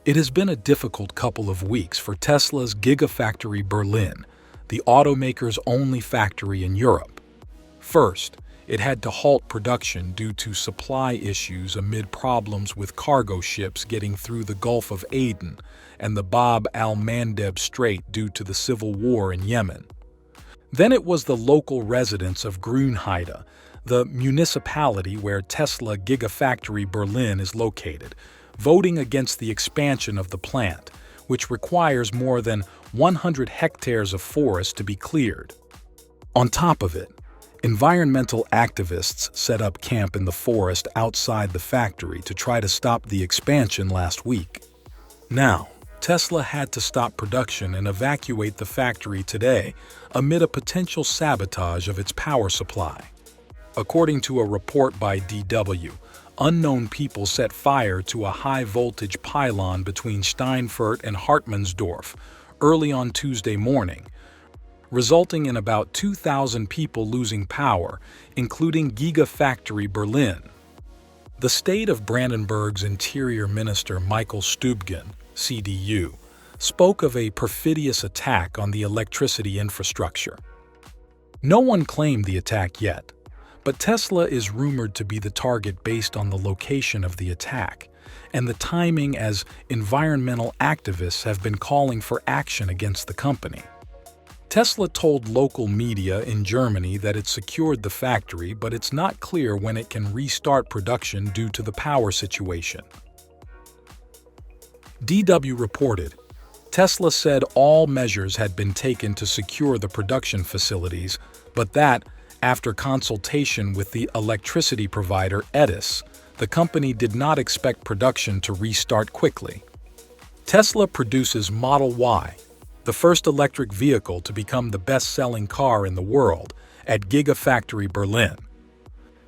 It has been a difficult couple of weeks for Tesla's Gigafactory Berlin, the automaker's only factory in Europe. First, it had to halt production due to supply issues amid problems with cargo ships getting through the Gulf of Aden and the al-Mandeb Strait due to the civil war in Yemen. Then it was the local residents of Grünheide, the municipality where Tesla Gigafactory Berlin is located, voting against the expansion of the plant, which requires more than 100 hectares of forest to be cleared. On top of it, environmental activists set up camp in the forest outside the factory to try to stop the expansion last week. Now, Tesla had to stop production and evacuate the factory today amid a potential sabotage of its power supply. According to a report by DW, unknown people set fire to a high-voltage pylon between Steinfurt and Hartmannsdorf early on Tuesday morning, resulting in about 2,000 people losing power, including Gigafactory Berlin. The state of Brandenburg's Interior Minister Michael Stubgen, CDU, spoke of a perfidious attack on the electricity infrastructure. No one claimed the attack yet, but Tesla is rumored to be the target based on the location of the attack and the timing, as environmental activists have been calling for action against the company. Tesla told local media in Germany that it secured the factory, but it's not clear when it can restart production due to the power situation. DW reported, Tesla said all measures had been taken to secure the production facilities, but that, after consultation with the electricity provider EDIS, the company did not expect production to restart quickly. Tesla produces Model Y, the first electric vehicle to become the best-selling car in the world, at Gigafactory Berlin.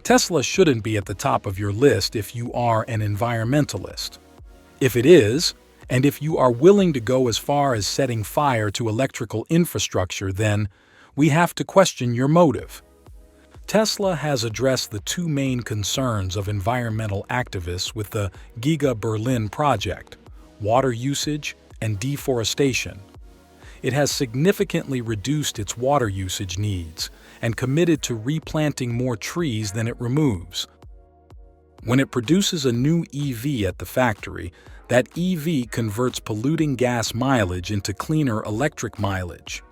Tesla shouldn't be at the top of your list if you are an environmentalist. If it is, and if you are willing to go as far as setting fire to electrical infrastructure, then we have to question your motive. Tesla has addressed the two main concerns of environmental activists with the Giga Berlin project: water usage and deforestation. It has significantly reduced its water usage needs and committed to replanting more trees than it removes. When it produces a new EV at the factory, that EV converts polluting gas mileage into cleaner electric mileage.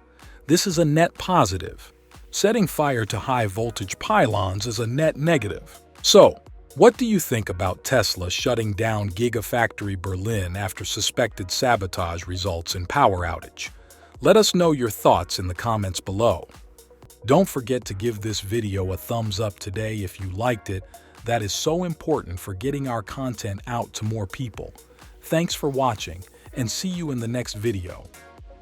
This is a net positive. Setting fire to high-voltage pylons is a net negative. So, what do you think about Tesla shutting down Gigafactory Berlin after suspected sabotage results in power outage? Let us know your thoughts in the comments below. Don't forget to give this video a thumbs up today if you liked it. That is so important for getting our content out to more people. Thanks for watching, and see you in the next video.